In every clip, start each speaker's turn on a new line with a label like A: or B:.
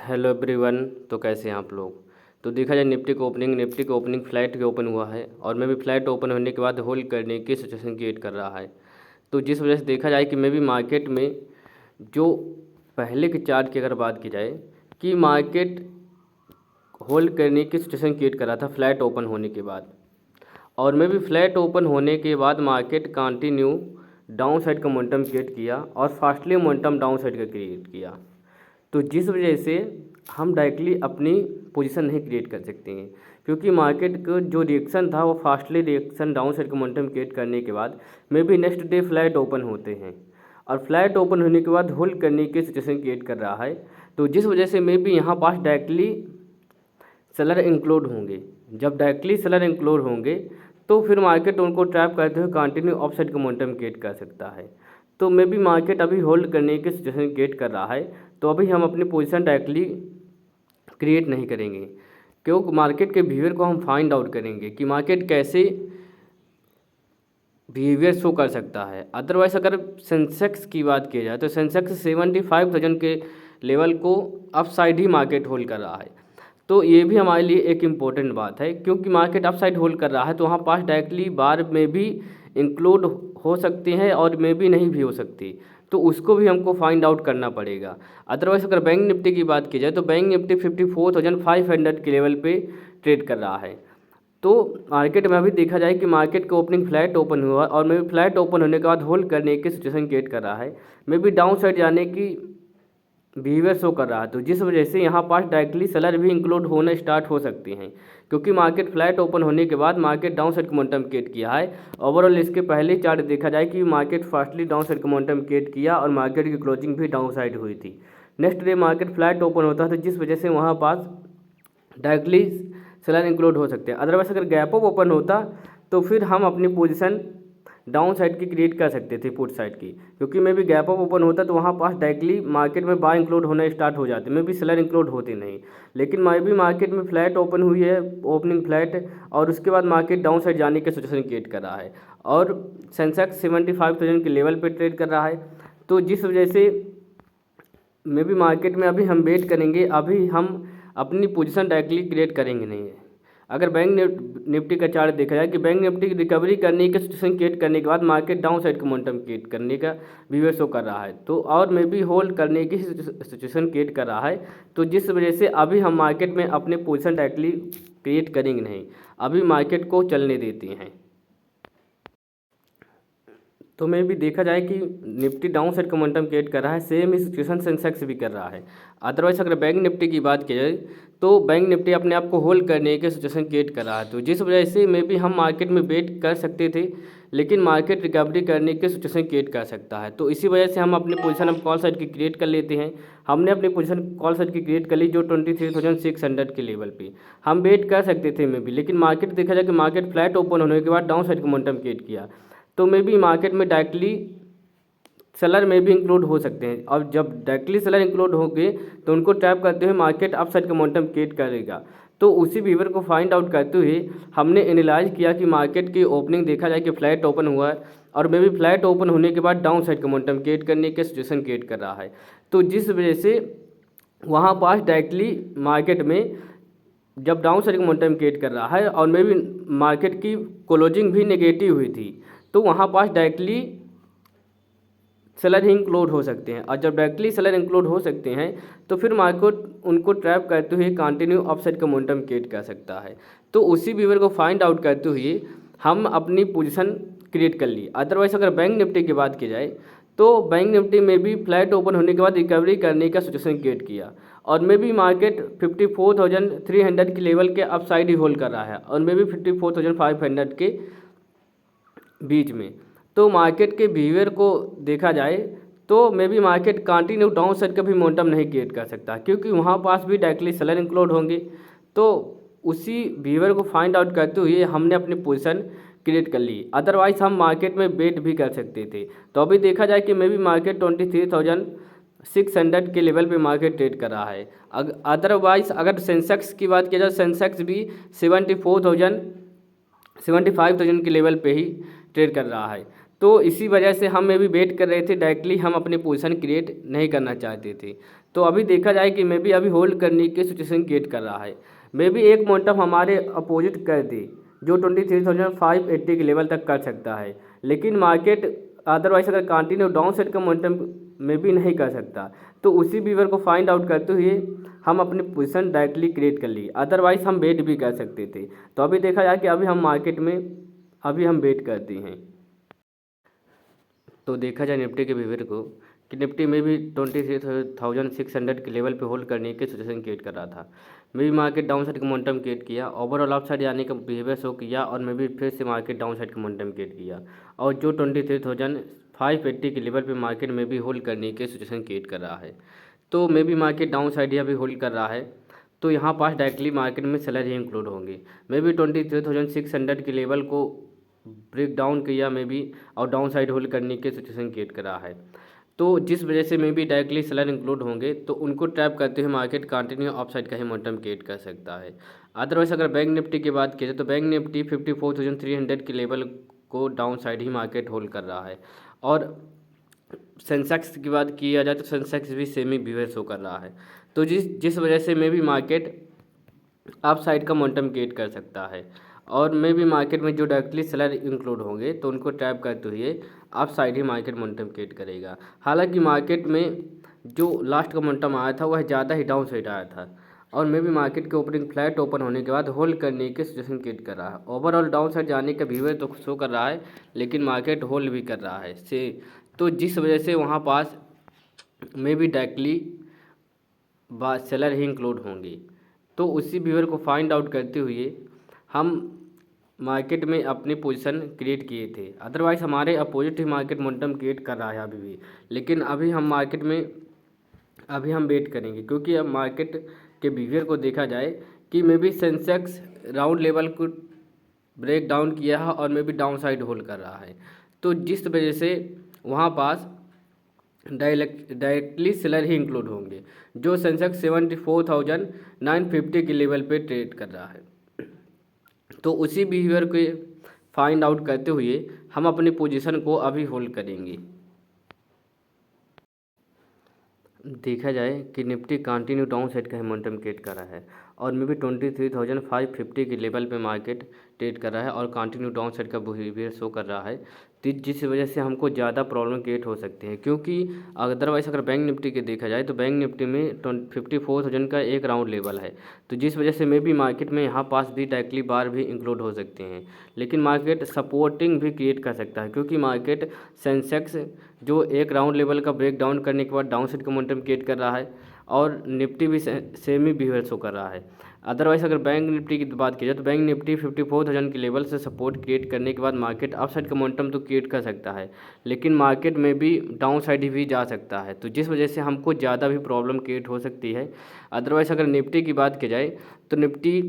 A: Hello everyone. तो कैसे हैं आप लोग। तो देखा जाए निफ्टी का ओपनिंग फ्लैट के ओपन हुआ है और मैं भी फ्लैट ओपन होने के बाद होल्ड करने की सिचुएशन क्रिएट कर रहा है। तो जिस वजह से देखा जाए कि मैं भी मार्केट में जो पहले के चार्ट की अगर बात की जाए कि मार्केट होल्ड करने की सिचुएशन क्रिएट कर रहा था फ्लैट ओपन होने के बाद, और मैं भी फ्लैट ओपन होने के बाद मार्केट कंटिन्यू डाउन साइड का मोमेंटम क्रिएट किया और फास्टली मोमेंटम डाउन साइड का क्रिएट किया। तो जिस वजह से हम डायरेक्टली अपनी पोजीशन नहीं क्रिएट कर सकते हैं, क्योंकि मार्केट का जो रिएक्शन था वो फास्टली रिएक्शन डाउन साइड का मोमेंटम क्रिएट करने के बाद may be next day flat open होते हैं और फ्लैट ओपन होने के बाद होल्ड करने की सिचुएशन क्रिएट कर रहा है। तो जिस वजह से मे बी यहाँ पास डायरेक्टली सेलर इंक्लूड होंगे। जब डायरेक्टली सेलर इंक्लूड होंगे तो फिर मार्केट उनको ट्रैप करते हुए कंटिन्यू अपसाइड का मोमेंटम क्रिएट कर सकता है। तो मे बी मार्केट अभी होल्ड करने की सिचुएशन क्रिएट कर रहा है, तो अभी हम अपनी पोजीशन डायरेक्टली क्रिएट नहीं करेंगे, क्योंकि मार्केट के बिहेवियर को हम फाइंड आउट करेंगे कि मार्केट कैसे बिहेवियर शो कर सकता है। अदरवाइज अगर सेंसेक्स की बात की जाए तो सेंसेक्स 75,000 के लेवल को अपसाइड ही मार्केट होल्ड कर रहा है। तो ये भी हमारे लिए एक इम्पोर्टेंट बात है, क्योंकि मार्केट अपसाइड होल्ड कर रहा है तो वहाँ पास डायरेक्टली बार में भी इंक्लूड हो सकती हैं और में भी नहीं भी हो सकती, तो उसको भी हमको फाइंड आउट करना पड़ेगा। अदरवाइज अगर बैंक निफ्टी की बात की जाए तो बैंक निफ्टी 54,500 के लेवल पे ट्रेड कर रहा है। तो मार्केट में अभी देखा जाए कि मार्केट का ओपनिंग फ्लैट ओपन हुआ और मे भी फ्लैट ओपन होने के बाद होल्ड करने की सिचुएशन क्रिएट कर रहा है, मे भी डाउन साइड जाने की बिहेवियर शो कर रहा है। तो जिस वजह से यहाँ पास डायरेक्टली सेलर भी इंक्लूड होना स्टार्ट हो सकते हैं, क्योंकि मार्केट फ्लैट ओपन होने के बाद मार्केट डाउन साइड का मोमेंटम क्रिएट किया है। ओवरऑल इसके पहले चार्ट देखा जाए कि मार्केट फास्टली डाउन साइड का मोमेंटम क्रिएट किया और मार्केट की क्लोजिंग भी डाउन साइड हुई थी। Next day market flat open होता है, तो जिस वजह से वहाँ पास डायरेक्टली सेलर इंक्लूड हो सकते हैं। अदरवाइज अगर गैप अप ओपन होता तो फिर हम अपनी पोजीशन डाउन साइड की क्रिएट कर सकते थे पुट साइड की, क्योंकि मैं भी गैप अप ओपन होता तो वहाँ पास डायरेक्टली मार्केट में बाय इंक्लूड होना स्टार्ट हो जाते, मैं भी सेलर इंक्लूड होते नहीं। लेकिन मैं भी मार्केट में फ्लैट ओपन हुई है, ओपनिंग फ्लैट, और उसके बाद मार्केट डाउन साइड जाने की सिचुएशन क्रिएट कर रहा है और सेंसेक्स 75,000 के लेवल पे ट्रेड कर रहा है। तो जिस वजह से मे भी मार्केट में अभी हम वेट करेंगे, अभी हम अपनी पोजीशन डायरेक्टली क्रिएट करेंगे नहीं। अगर बैंक निफ्टी का चार्ट देखा जाए कि बैंक निफ्टी की रिकवरी करने की सिचुएशन क्रिएट करने के बाद मार्केट डाउन साइड का मोमेंटम क्रिएट करने का बिहेवियर शो कर रहा है, तो और मे भी होल्ड करने की सिचुएशन क्रिएट कर रहा है। तो जिस वजह से अभी हम मार्केट में अपने पोजीशन डायरेक्टली क्रिएट करेंगे नहीं, अभी मार्केट को चलने देते हैं। तो मैं भी देखा जाए कि निफ्टी डाउन साइड का मोमेंटम क्रिएट कर रहा है, सेम ही सिचुएशन सेंसेक्स भी कर रहा है। अदरवाइज अगर बैंक निफ्टी की बात की जाए तो बैंक निफ्टी अपने आप को होल्ड करने की सिचुएशन क्रिएट कर रहा है, तो जिस वजह से मे भी हम मार्केट में वेट कर सकते थे, लेकिन मार्केट रिकवरी करने की सिचुएशन क्रिएट कर सकता है। तो इसी वजह से हम अपनी पोजीशन हम कॉल साइड की क्रिएट कर लेते हैं। हमने अपनी पोजीशन कॉल साइड की क्रिएट कर ली जो 23,600 के लेवल पे हम वेट कर सकते थे मे भी, लेकिन मार्केट देखा जाए कि मार्केट फ्लैट ओपन होने के बाद डाउन साइड का मोमेंटम क्रिएट किया, तो मे भी मार्केट में डायरेक्टली सेलर में भी इंक्लूड हो सकते हैं, और जब डायरेक्टली सेलर इंक्लूड होंगे तो उनको ट्रैप करते हुए मार्केट अप साइड का मोमेंटम क्रिएट करेगा। तो उसी बिहेवियर को फाइंड आउट करते हुए हमने एनालाइज किया कि मार्केट की ओपनिंग देखा जाए कि फ्लैट ओपन हुआ है और मे भी फ्लैट ओपन होने के बाद डाउन साइड का मोमेंटम क्रिएट करने की सिचुएशन क्रिएट कर रहा है। तो जिस वजह से वहाँ पास डायरेक्टली मार्केट में जब डाउन साइड का मोमेंटम क्रिएट कर रहा है और मे भी मार्केट की क्लोजिंग भी नेगेटिव हुई थी, तो वहाँ पास डायरेक्टली सेलर ही इंक्लूड हो सकते हैं, और जब डायरेक्टली सेलर इंक्लूड हो सकते हैं तो फिर मार्केट उनको ट्रैप करते हुए कंटिन्यू अपसाइड का मोमेंटम क्रिएट कर सकता है। तो उसी बिहेवियर को फाइंड आउट करते हुए हम अपनी पोजीशन क्रिएट कर ली। अदरवाइज अगर बैंक निफ्टी की बात की जाए तो बैंक निफ्टी में भी फ्लैट ओपन होने के बाद रिकवरी करने का सिचुएशन क्रिएट किया, और मे भी मार्केट 54,300 के लेवल के अपसाइड ही होल्ड कर रहा है और मे भी 54,500 के बीच में। तो मार्केट के बिहेवियर को देखा जाए तो मे भी मार्केट कंटिन्यू डाउन साइड का भी मोमेंटम नहीं क्रिएट कर सकता, क्योंकि वहाँ पास भी डायरेक्टली सेलर इंक्लूड होंगे। तो उसी बिहेवियर को फाइंड आउट करते हुए हमने अपनी पोजीशन क्रिएट कर ली, अदरवाइज हम मार्केट में वेट भी कर सकते थे। तो अभी देखा जाए कि मे भी मार्केट 23,600 के लेवल पे मार्केट ट्रेड कर रहा है। अदरवाइज अगर सेंसेक्स की बात की जाए, सेंसेक्स भी 75,000 के लेवल पे ही ट्रेड कर रहा है। तो इसी वजह से हम में भी वेट कर रहे थे, डायरेक्टली हम अपनी पोजीशन क्रिएट नहीं करना चाहते थे। तो अभी देखा जाए कि मैं भी अभी होल्ड करने की सिचुएशन क्रिएट कर रहा है। मैं भी एक मोमेंटम हमारे अपोजिट कर दी जो 23,580 के लेवल तक कर सकता है, लेकिन मार्केट अदरवाइज अगर कंटिन्यू डाउन साइड का मोमेंटम में भी नहीं कर सकता, तो उसी बीवर को फाइंड आउट करते हुए हम अपनी पोजीशन डायरेक्टली क्रिएट कर ली, अदरवाइज हम वेट भी कर सकते थे। तो अभी देखा जाए कि अभी हम मार्केट में अभी हम वेट करते हैं। तो देखा जाए निफ्टी के बिहेवियर को कि निफ्टी में भी 23,600 के लेवल पे होल्ड करने की सिचुएशन क्रिएट कर रहा था। मैं भी मार्केट डाउन साइड का मोमेंटम क्रिएट किया, ओवरऑल अप साइड जाने का बिहेवियर शो किया, और मैं भी फिर से मार्केट डाउन साइड का मोमेंटम क्रिएट किया, और जो 23,580 के लेवल पे मार्केट में भी होल्ड करने की सिचुएशन क्रिएट कर रहा है। तो मैं भी मार्केट डाउन साइड यहाँ भी होल्ड कर रहा है, तो यहाँ पास डायरेक्टली मार्केट में सेलर ही इंक्लूड होंगे। मैं भी 23,600 के लेवल को ब्रेक डाउन किया मैं भी, और डाउन साइड होल्ड करने की सिचुएशन क्रिएट करा है। तो जिस वजह से मैं भी डायरेक्टली सेलर इंक्लूड होंगे, तो उनको ट्रैप करते हुए मार्केट कंटिन्यू अप साइड का ही मोमेंटम क्रिएट कर सकता है। अदरवाइज अगर बैंक निफ्टी की बात की जाए तो बैंक निफ्टी 54,300 के लेवल को डाउन साइड ही मार्केट होल्ड कर रहा है, और सेंसेक्स की बात किया जाए तो सेंसेक्स भी सेम ही बिहेवियर शो कर रहा है। तो जिस जिस वजह से मैं भी मार्केट अप साइड का मोमेंटम क्रिएट कर सकता है, और मैं भी मार्केट में जो डायरेक्टली सेलर इंक्लूड होंगे तो उनको ट्रैप करते हुए अप साइड ही मार्केट मोमेंटम क्रिएट करेगा। हालांकि मार्केट में जो लास्ट का मोमेंटम आया था वह ज़्यादा ही डाउन साइड आया था, और मैं भी मार्केट के ओपनिंग फ्लैट ओपन होने के बाद होल्ड करने की सिचुएशन क्रिएट कर रहा है। ओवरऑल डाउन साइड जाने का बिहेवियर तो शो कर रहा है, लेकिन मार्केट होल्ड भी कर रहा है से, तो जिस वजह से वहाँ पास मैं भी डायरेक्टली सेलर ही इंक्लूड होंगे। तो उसी बिहेवियर को फाइंड आउट करते हुए हम मार्केट में अपनी पोजीशन क्रिएट किए थे, अदरवाइज़ हमारे अपोजिट ही मार्केट मोमेंटम क्रिएट कर रहा है अभी भी। लेकिन अभी हम मार्केट में अभी हम वेट करेंगे, क्योंकि अब मार्केट के बिहेवियर को देखा जाए कि may be Sensex round level को ब्रेक डाउन किया है और may be down side hold कर रहा है, तो जिस वजह से वहाँ पास डायरेक्टली सेलर ही इंक्लूड होंगे, जो सेंसेक्स 74,950 के लेवल पे ट्रेड कर रहा है। तो उसी बिहेवियर को फाइंड आउट करते हुए हम अपनी पोजीशन को अभी होल्ड करेंगे। देखा जाए कि निफ्टी कंटिन्यू डाउन साइड का मोमेंटम क्रिएट कर रहा है, और मे भी 23,550 के लेवल पे मार्केट ट्रेड कर रहा है, और कंटिन्यू डाउन साइड का बिहेवियर शो कर रहा है, जिस वजह से हमको ज़्यादा प्रॉब्लम क्रिएट हो सकती है। क्योंकि अदरवाइज अगर बैंक निफ्टी के देखा जाए तो बैंक निफ्टी में 54,000 का एक राउंड लेवल है, तो जिस वजह से मे भी मार्केट में यहाँ पास भी डायरेक्टली बार भी इंक्लूड हो सकते हैं, लेकिन मार्केट सपोर्टिंग भी क्रिएट कर सकता है, क्योंकि मार्केट सेंसेक्स जो एक राउंड लेवल का ब्रेक डाउन करने के बाद डाउन साइड का मोमेंटम क्रिएट कर रहा है, और निफ्टी भी सेम ही बिहेवियर शो कर रहा है। अदरवाइज अगर बैंक निफ्टी की बात की जाए तो बैंक निफ्टी 54,000 के लेवल से सपोर्ट क्रिएट करने के बाद मार्केट अप साइड का मोमेंटम तो क्रिएट कर सकता है, लेकिन मार्केट में भी डाउन साइड भी जा सकता है, तो जिस वजह से हमको ज़्यादा भी प्रॉब्लम क्रिएट हो सकती है। अदरवाइज अगर निफ्टी की बात की जाए तो निफ्टी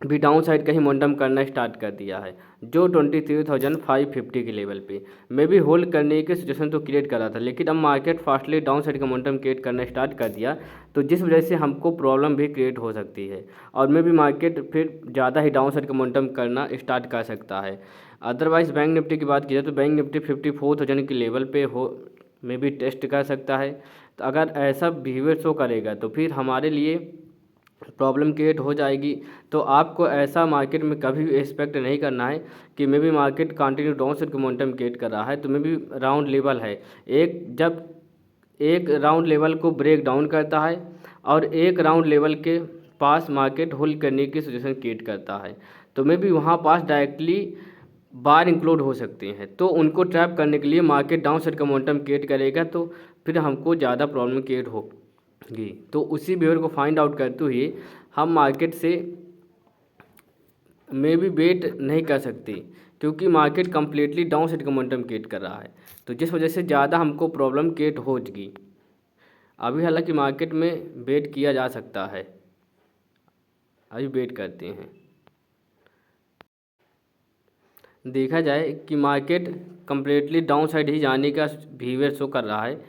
A: भी डाउन साइड का ही मोमेंटम करना स्टार्ट कर दिया है, जो 23,550 के लेवल पे मैं भी होल्ड करने की सिचुएशन तो क्रिएट कर रहा था, लेकिन अब मार्केट फास्टली डाउन साइड का मोमेंटम क्रिएट करना स्टार्ट कर दिया, तो जिस वजह से हमको प्रॉब्लम भी क्रिएट हो सकती है, और मैं भी मार्केट फिर ज़्यादा ही डाउन साइड का मोमेंटम करना स्टार्ट कर सकता है। अदरवाइज़ बैंक निफ्टी की बात की जाए तो बैंक निफ्टी 54,000 के लेवल पे हो में भी टेस्ट कर सकता है। तो अगर ऐसा बिहेवियर शो करेगा तो फिर हमारे लिए प्रॉब्लम क्रिएट हो जाएगी। तो आपको ऐसा मार्केट में कभी भी एक्सपेक्ट नहीं करना है कि may be market continue down side का मोमेंटम क्रिएट कर रहा है, तो मे बी राउंड लेवल है जब एक राउंड लेवल को ब्रेक डाउन करता है और एक राउंड लेवल के पास मार्केट होल्ड करने की सिचुएशन क्रिएट करता है, तो मे बी वहाँ पास डायरेक्टली बार इंक्लूड हो सकते हैं, तो उनको ट्रैप करने के लिए मार्केट डाउन साइड का मोमेंटम क्रिएट करेगा, तो फिर हमको ज़्यादा प्रॉब्लम क्रिएट होगी। तो उसी बिहेवियर को फाइंड आउट करते हुए हम मार्केट से में भी वेट नहीं कर सकते, क्योंकि मार्केट कम्प्लीटली डाउन साइड का मोमेंटम क्रिएट कर रहा है, तो जिस वजह से ज़्यादा हमको प्रॉब्लम क्रिएट होगी। अभी हालांकि मार्केट में वेट किया जा सकता है, अभी वेट करते हैं। देखा जाए कि मार्केट कम्प्लीटली डाउन साइड ही जाने का बिहेवियर शो कर रहा है,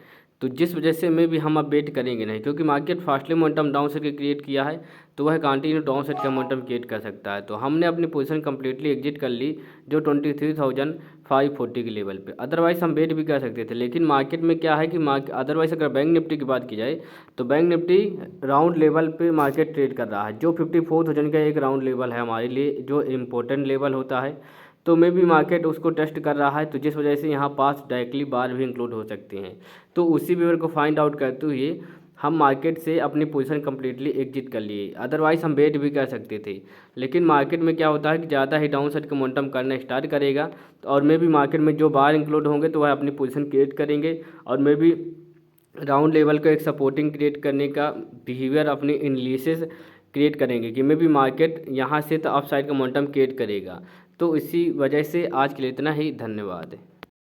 A: तो जिस वजह से में भी हम अब वेट करेंगे नहीं, क्योंकि market fastly momentum down side create किया है तो वह कंटिन्यू डाउन साइड का मोमेंटम क्रिएट कर सकता है। तो हमने अपनी पोजीशन कम्प्लीटली एग्जिट कर ली जो 23,540 के लेवल पे। अदरवाइज़ हम वेट भी कर सकते थे, लेकिन मार्केट में क्या है कि अदरवाइज़ अगर बैंक निफ्टी की बात की जाए तो बैंक निफ्टी राउंड लेवल पे मार्केट ट्रेड कर रहा है, जो 54,000 का एक राउंड लेवल है हमारे लिए, जो इम्पोर्टेंट लेवल होता है। तो मे भी मार्केट उसको टेस्ट कर रहा है, तो जिस वजह से यहाँ पास डायरेक्टली बार भी इंक्लूड हो सकते हैं। तो उसी व्यवहार को फाइंड आउट करते हुए हम मार्केट से अपनी पोजीशन कम्प्लीटली एग्जिट कर लिए। अदरवाइज़ हम वेट भी कर सकते थे, लेकिन मार्केट में क्या होता है कि ज़्यादा ही डाउन साइड का मोमेंटम करना स्टार्ट करेगा, और मे भी मार्केट में जो बार इंक्लूड होंगे तो वह अपनी पोजीशन क्रिएट करेंगे, और मे भी राउंड लेवल का एक सपोर्टिंग क्रिएट करने का बिहेवियर अपनी एनालिसिस क्रिएट करेंगे कि मे भी मार्केट यहाँ से तो अप साइड का मोमेंटम क्रिएट करेगा। तो इसी वजह से आज के लिए इतना ही, धन्यवाद।